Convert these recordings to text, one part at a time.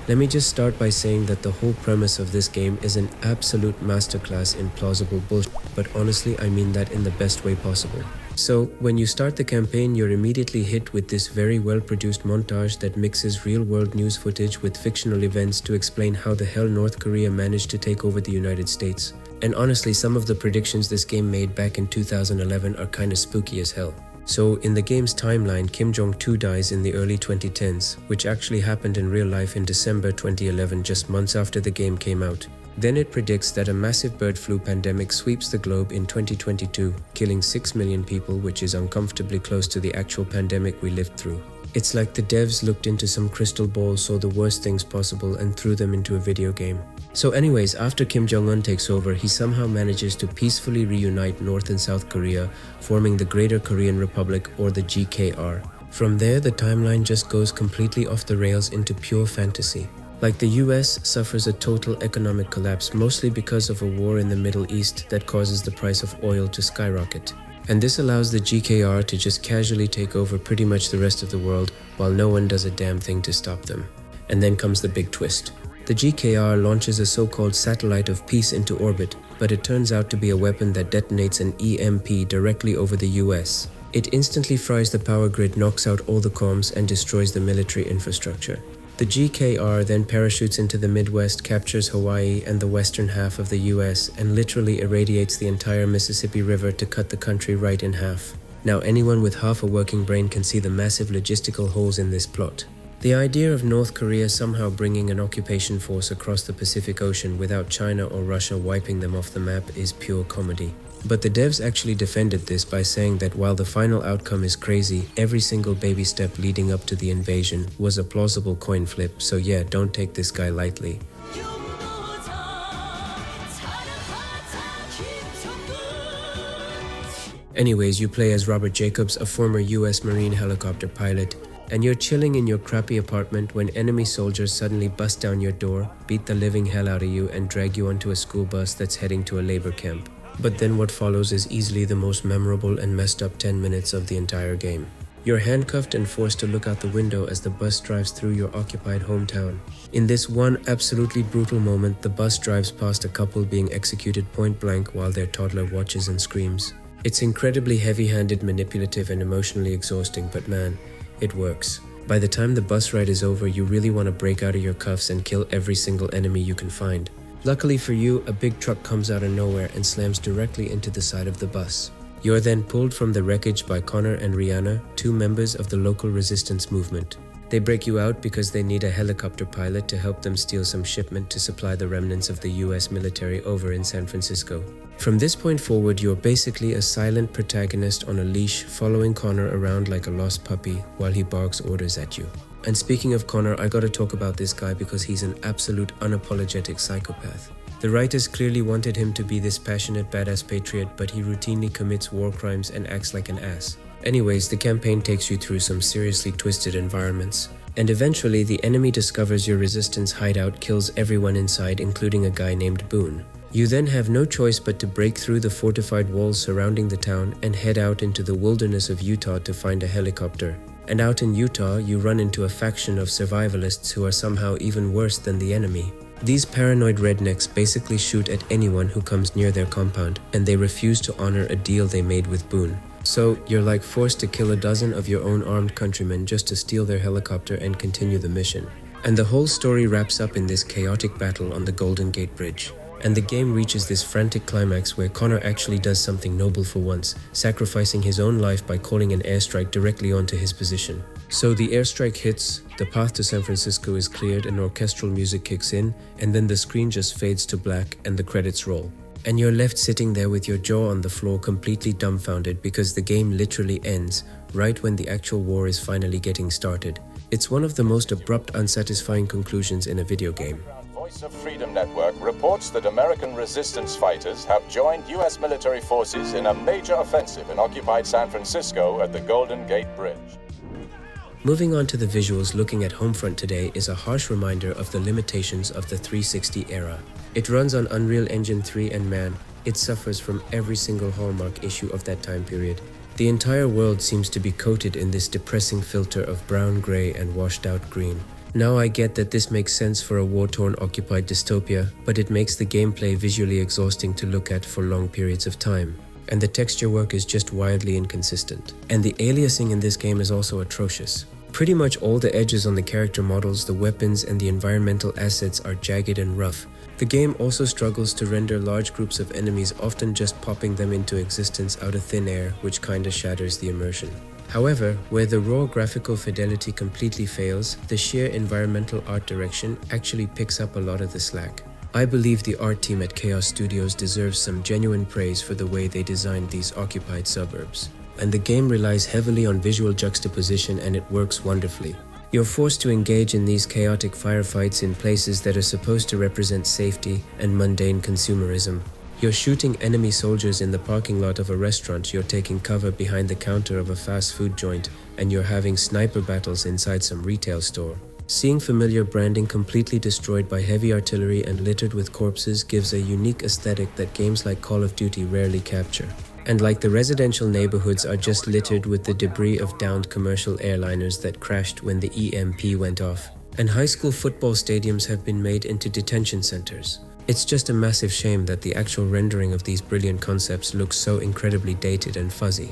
Let me just start by saying that the whole premise of this game is an absolute masterclass in plausible bullshit, but honestly I mean that in the best way possible. So, when you start the campaign, you're immediately hit with this very well-produced montage that mixes real-world news footage with fictional events to explain how the hell North Korea managed to take over the United States. And honestly, some of the predictions this game made back in 2011 are kinda spooky as hell. So, in the game's timeline, Kim Jong-il dies in the early 2010s, which actually happened in real life in December 2011, just months after the game came out. Then it predicts that a massive bird flu pandemic sweeps the globe in 2022, killing 6 million people, which is uncomfortably close to the actual pandemic we lived through. It's like the devs looked into some crystal ball, saw the worst things possible, and threw them into a video game. So anyways, after Kim Jong-un takes over, he somehow manages to peacefully reunite North and South Korea, forming the Greater Korean Republic, or the GKR. From there, the timeline just goes completely off the rails into pure fantasy. Like the US suffers a total economic collapse, mostly because of a war in the Middle East that causes the price of oil to skyrocket. And this allows the GKR to just casually take over pretty much the rest of the world, while no one does a damn thing to stop them. And then comes the big twist. The GKR launches a so-called satellite of peace into orbit, but it turns out to be a weapon that detonates an EMP directly over the US. It instantly fries the power grid, knocks out all the comms, and destroys the military infrastructure. The GKR then parachutes into the Midwest, captures Hawaii and the western half of the US, and literally irradiates the entire Mississippi River to cut the country right in half. Now anyone with half a working brain can see the massive logistical holes in this plot. The idea of North Korea somehow bringing an occupation force across the Pacific Ocean without China or Russia wiping them off the map is pure comedy. But the devs actually defended this by saying that while the final outcome is crazy, every single baby step leading up to the invasion was a plausible coin flip, so yeah, don't take this guy lightly. Anyways, you play as Robert Jacobs, a former US Marine helicopter pilot, and you're chilling in your crappy apartment when enemy soldiers suddenly bust down your door, beat the living hell out of you, and drag you onto a school bus that's heading to a labor camp. But then what follows is easily the most memorable and messed up 10 minutes of the entire game. You're handcuffed and forced to look out the window as the bus drives through your occupied hometown. In this one absolutely brutal moment, the bus drives past a couple being executed point blank while their toddler watches and screams. It's incredibly heavy-handed, manipulative, and emotionally exhausting, but man, it works. By the time the bus ride is over, you really want to break out of your cuffs and kill every single enemy you can find. Luckily for you, a big truck comes out of nowhere and slams directly into the side of the bus. You are then pulled from the wreckage by Connor and Rihanna, two members of the local resistance movement. They break you out because they need a helicopter pilot to help them steal some shipment to supply the remnants of the US military over in San Francisco. From this point forward, you're basically a silent protagonist on a leash, following Connor around like a lost puppy while he barks orders at you. And speaking of Connor, I gotta talk about this guy because he's an absolute unapologetic psychopath. The writers clearly wanted him to be this passionate badass patriot, but he routinely commits war crimes and acts like an ass. Anyways, the campaign takes you through some seriously twisted environments. And eventually, the enemy discovers your resistance hideout, kills everyone inside, including a guy named Boone. You then have no choice but to break through the fortified walls surrounding the town and head out into the wilderness of Utah to find a helicopter. And out in Utah, you run into a faction of survivalists who are somehow even worse than the enemy. These paranoid rednecks basically shoot at anyone who comes near their compound, and they refuse to honor a deal they made with Boone. So, you're like forced to kill a dozen of your own armed countrymen just to steal their helicopter and continue the mission. And the whole story wraps up in this chaotic battle on the Golden Gate Bridge. And the game reaches this frantic climax where Connor actually does something noble for once, sacrificing his own life by calling an airstrike directly onto his position. So the airstrike hits, the path to San Francisco is cleared, and orchestral music kicks in, and then the screen just fades to black and the credits roll. And you're left sitting there with your jaw on the floor, completely dumbfounded, because the game literally ends right when the actual war is finally getting started. It's one of the most abrupt, unsatisfying conclusions in a video game. Voice of Freedom Network reports that American resistance fighters have joined U.S. military forces in a major offensive in occupied San Francisco at the Golden Gate Bridge. Moving on to the visuals, looking at Homefront today is a harsh reminder of the limitations of the 360 era. It runs on Unreal Engine 3 and man, it suffers from every single hallmark issue of that time period. The entire world seems to be coated in this depressing filter of brown, gray, and washed out green. Now I get that this makes sense for a war-torn occupied dystopia, but it makes the gameplay visually exhausting to look at for long periods of time. And the texture work is just wildly inconsistent. And the aliasing in this game is also atrocious. Pretty much all the edges on the character models, the weapons, and the environmental assets are jagged and rough. The game also struggles to render large groups of enemies, often just popping them into existence out of thin air, which kinda shatters the immersion. However, where the raw graphical fidelity completely fails, the sheer environmental art direction actually picks up a lot of the slack. I believe the art team at Chaos Studios deserves some genuine praise for the way they designed these occupied suburbs. And the game relies heavily on visual juxtaposition, and it works wonderfully. You're forced to engage in these chaotic firefights in places that are supposed to represent safety and mundane consumerism. You're shooting enemy soldiers in the parking lot of a restaurant, you're taking cover behind the counter of a fast food joint, and you're having sniper battles inside some retail store. Seeing familiar branding completely destroyed by heavy artillery and littered with corpses gives a unique aesthetic that games like Call of Duty rarely capture. And like the residential neighborhoods are just littered with the debris of downed commercial airliners that crashed when the EMP went off. And high school football stadiums have been made into detention centers. It's just a massive shame that the actual rendering of these brilliant concepts looks so incredibly dated and fuzzy.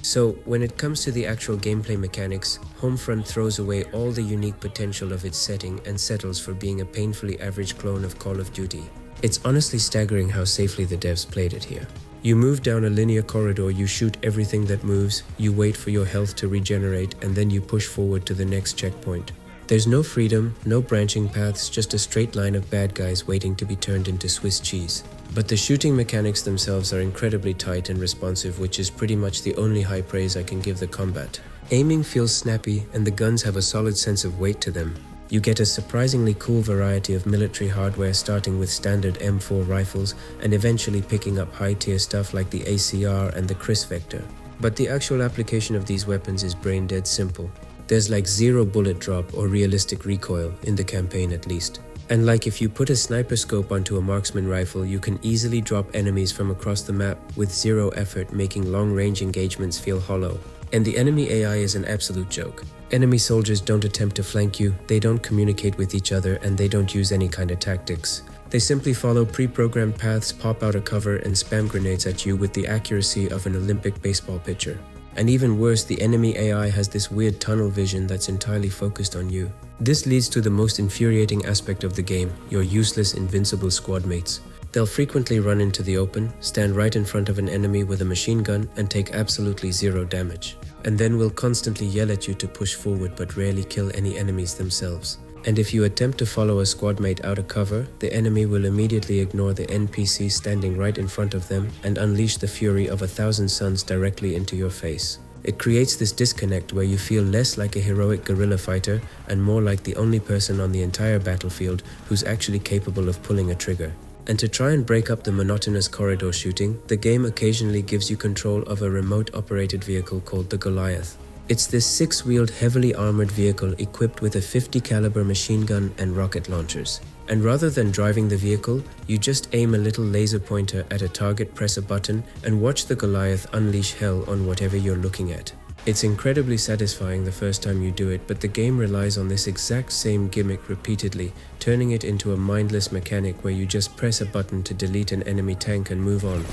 So, when it comes to the actual gameplay mechanics, Homefront throws away all the unique potential of its setting and settles for being a painfully average clone of Call of Duty. It's honestly staggering how safely the devs played it here. You move down a linear corridor, you shoot everything that moves, you wait for your health to regenerate, and then you push forward to the next checkpoint. There's no freedom, no branching paths, just a straight line of bad guys waiting to be turned into Swiss cheese. But the shooting mechanics themselves are incredibly tight and responsive, which is pretty much the only high praise I can give the combat. Aiming feels snappy, and the guns have a solid sense of weight to them. You get a surprisingly cool variety of military hardware, starting with standard M4 rifles and eventually picking up high-tier stuff like the ACR and the Chris Vector. But the actual application of these weapons is brain dead simple. There's like zero bullet drop or realistic recoil, in the campaign at least. And like if you put a sniper scope onto a marksman rifle, you can easily drop enemies from across the map with zero effort, making long-range engagements feel hollow. And the enemy AI is an absolute joke. Enemy soldiers don't attempt to flank you, they don't communicate with each other, and they don't use any kind of tactics. They simply follow pre-programmed paths, pop out of cover, and spam grenades at you with the accuracy of an Olympic baseball pitcher. And even worse, the enemy AI has this weird tunnel vision that's entirely focused on you. This leads to the most infuriating aspect of the game, your useless, invincible squad mates. They'll frequently run into the open, stand right in front of an enemy with a machine gun, and take absolutely zero damage. And then will constantly yell at you to push forward but rarely kill any enemies themselves. And if you attempt to follow a squad mate out of cover, the enemy will immediately ignore the NPC standing right in front of them and unleash the fury of 1,000 suns directly into your face. It creates this disconnect where you feel less like a heroic guerrilla fighter and more like the only person on the entire battlefield who's actually capable of pulling a trigger. And to try and break up the monotonous corridor shooting, the game occasionally gives you control of a remote-operated vehicle called the Goliath. It's this 6-wheeled, heavily armored vehicle equipped with a 50 caliber machine gun and rocket launchers. And rather than driving the vehicle, you just aim a little laser pointer at a target, press a button, and watch the Goliath unleash hell on whatever you're looking at. It's incredibly satisfying the first time you do it, but the game relies on this exact same gimmick repeatedly, turning it into a mindless mechanic where you just press a button to delete an enemy tank and move on.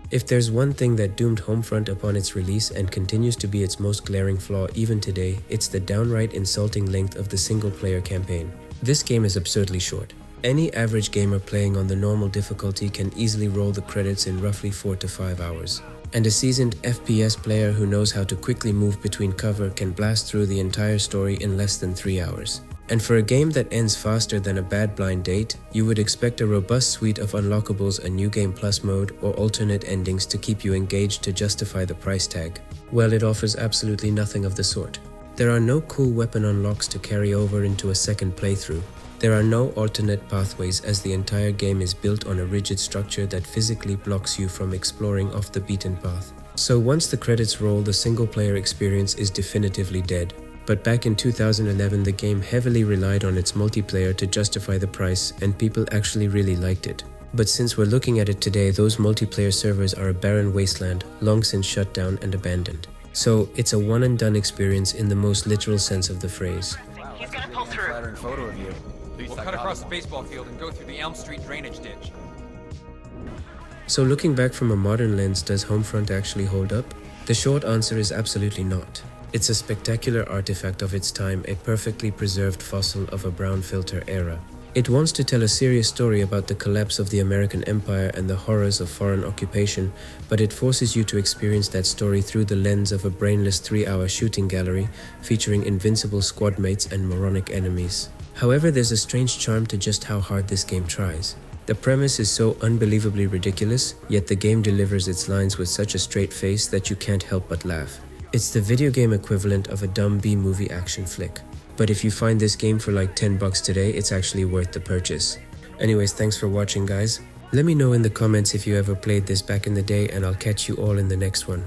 If there's one thing that doomed Homefront upon its release and continues to be its most glaring flaw even today, it's the downright insulting length of the single-player campaign. This game is absurdly short. Any average gamer playing on the normal difficulty can easily roll the credits in roughly 4 to 5 hours. And a seasoned FPS player who knows how to quickly move between cover can blast through the entire story in less than 3 hours. And for a game that ends faster than a bad blind date, you would expect a robust suite of unlockables, a new game plus mode, or alternate endings to keep you engaged to justify the price tag. Well, it offers absolutely nothing of the sort. There are no cool weapon unlocks to carry over into a second playthrough. There are no alternate pathways, as the entire game is built on a rigid structure that physically blocks you from exploring off the beaten path. So once the credits roll, the single-player experience is definitively dead. But back in 2011, the game heavily relied on its multiplayer to justify the price, and people actually really liked it. But since we're looking at it today, those multiplayer servers are a barren wasteland, long since shut down and abandoned. So it's a one and done experience in the most literal sense of the phrase. He's gonna pull through. Flattering photo of you. We'll cut across the baseball field and go through the Elm Street drainage ditch. So looking back from a modern lens, does Homefront actually hold up? The short answer is absolutely not. It's a spectacular artifact of its time, a perfectly preserved fossil of a brown filter era. It wants to tell a serious story about the collapse of the American empire and the horrors of foreign occupation, but it forces you to experience that story through the lens of a brainless 3-hour shooting gallery featuring invincible squad mates and moronic enemies. However, there's a strange charm to just how hard this game tries. The premise is so unbelievably ridiculous, yet the game delivers its lines with such a straight face that you can't help but laugh. It's the video game equivalent of a dumb B-movie action flick. But if you find this game for like $10 today, it's actually worth the purchase. Anyways, thanks for watching, guys. Let me know in the comments if you ever played this back in the day, and I'll catch you all in the next one.